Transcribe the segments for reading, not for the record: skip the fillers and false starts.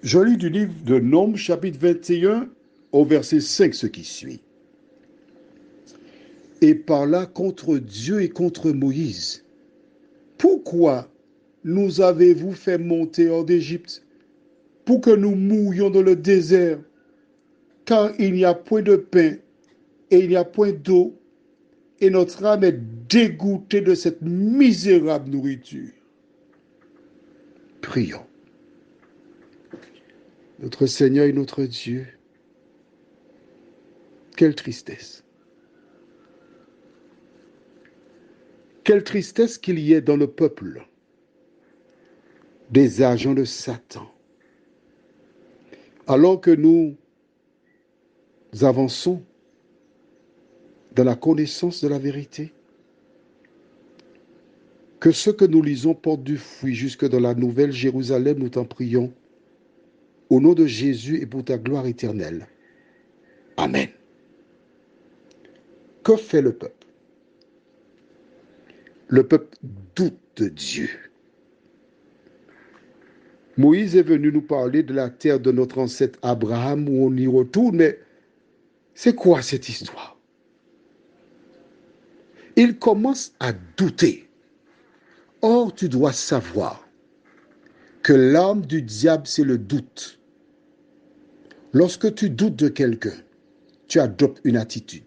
Je lis du livre de Nombres, chapitre 21, au verset 5, ce qui suit. Et parla contre Dieu et contre Moïse. Pourquoi nous avez-vous fait monter hors d'Égypte pour que nous mourions dans le désert, car il n'y a point de pain et il n'y a point d'eau, et notre âme est dégoûtée de cette misérable nourriture. Prions. Notre Seigneur et notre Dieu, quelle tristesse. Quelle tristesse qu'il y ait dans le peuple des agents de Satan. Alors que nous avançons dans la connaissance de la vérité, que ce que nous lisons porte du fruit jusque dans la nouvelle Jérusalem, nous t'en prions, au nom de Jésus et pour ta gloire éternelle. Amen. Que fait le peuple? Le peuple doute de Dieu. Moïse est venu nous parler de la terre de notre ancêtre Abraham où on y retourne, mais c'est quoi cette histoire? Il commence à douter. Or, tu dois savoir que l'arme du diable, c'est le doute. Lorsque tu doutes de quelqu'un, tu adoptes une attitude.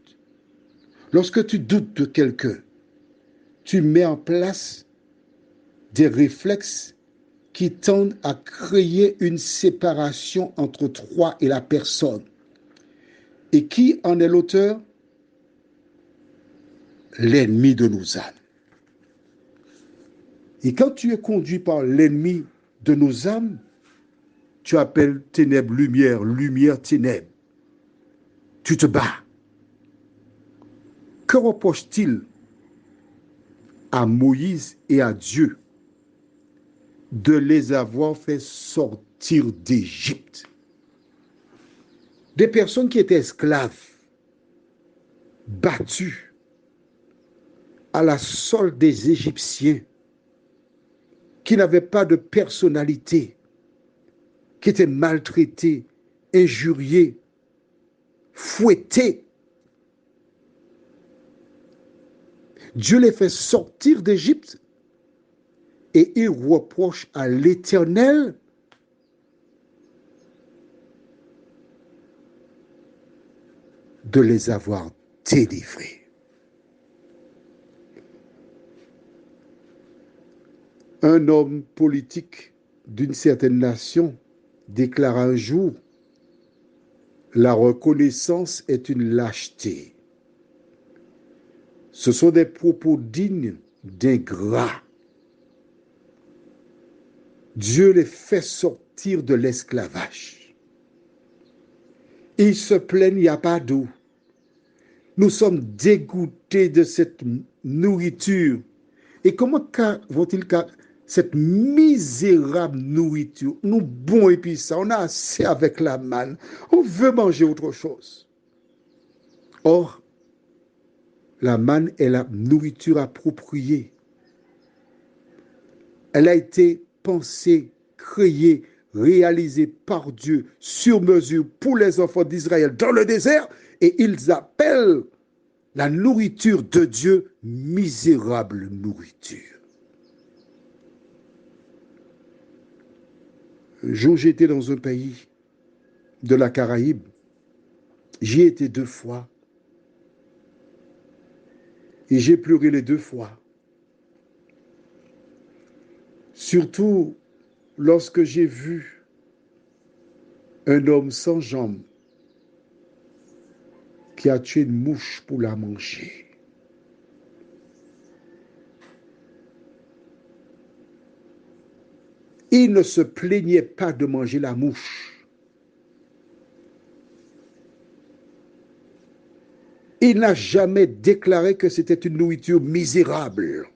Lorsque tu doutes de quelqu'un, tu mets en place des réflexes qui tendent à créer une séparation entre toi et la personne. Et qui en est l'auteur? L'ennemi de nos âmes. Et quand tu es conduit par l'ennemi de nos âmes, tu appelles ténèbres lumière, lumière ténèbres. Tu te bats. Que reproche-t-il à Moïse et à Dieu de les avoir fait sortir d'Égypte? Des personnes qui étaient esclaves, battues à la solde des Égyptiens, qui n'avaient pas de personnalité, qui étaient maltraités, injuriés, fouettés. Dieu les fait sortir d'Égypte et il reproche à l'Éternel de les avoir délivrés. Un homme politique d'une certaine nation déclara un jour: la reconnaissance est une lâcheté. Ce sont des propos dignes d'ingrats. Dieu les fait sortir de l'esclavage. Ils se plaignent, il n'y a pas d'eau. Nous sommes dégoûtés de cette nourriture. Et comment vont-ils cette misérable nourriture, nous bons et puis ça, on a assez avec la manne, on veut manger autre chose. Or, la manne est la nourriture appropriée. Elle a été pensée, créée, réalisée par Dieu sur mesure pour les enfants d'Israël dans le désert, et ils appellent la nourriture de Dieu misérable nourriture. Un jour, j'étais dans un pays de la Caraïbe. J'y étais 2 fois. Et j'ai pleuré les 2 fois. Surtout lorsque j'ai vu un homme sans jambes qui a tué une mouche pour la manger. Il ne se plaignait pas de manger la mouche. Il n'a jamais déclaré que c'était une nourriture misérable.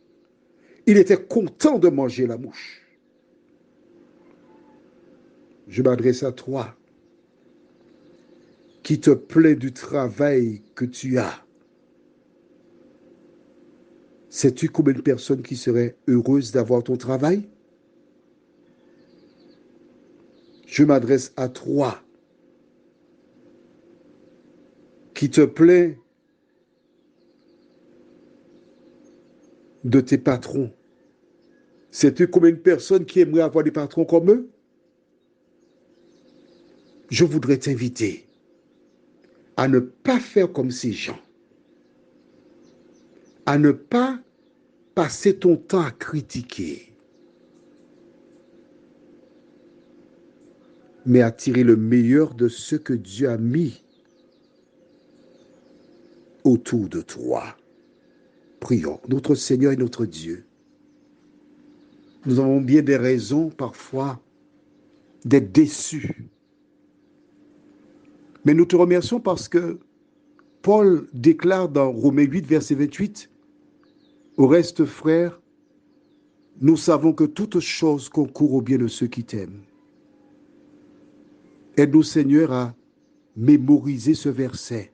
Il était content de manger la mouche. Je m'adresse à toi qui te plains du travail que tu as. Sais-tu combien de personnes qui seraient heureuses d'avoir ton travail? Je m'adresse à toi qui te plains de tes patrons. Sais-tu combien de personnes qui aimeraient avoir des patrons comme eux? Je voudrais t'inviter à ne pas faire comme ces gens, à ne pas passer ton temps à critiquer, mais à tirer le meilleur de ce que Dieu a mis autour de toi. Prions. Notre Seigneur et notre Dieu, nous avons bien des raisons parfois d'être déçus. Mais nous te remercions parce que Paul déclare dans Romains 8, verset 28, « Au reste, frères, nous savons que toute chose concourt au bien de ceux qui t'aiment. » Aide-nous, Seigneur, à mémoriser ce verset,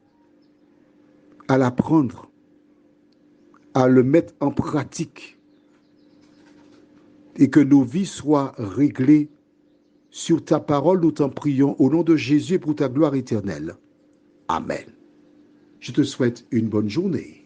à l'apprendre, à le mettre en pratique et que nos vies soient réglées sur ta parole. Nous t'en prions au nom de Jésus et pour ta gloire éternelle. Amen. Je te souhaite une bonne journée.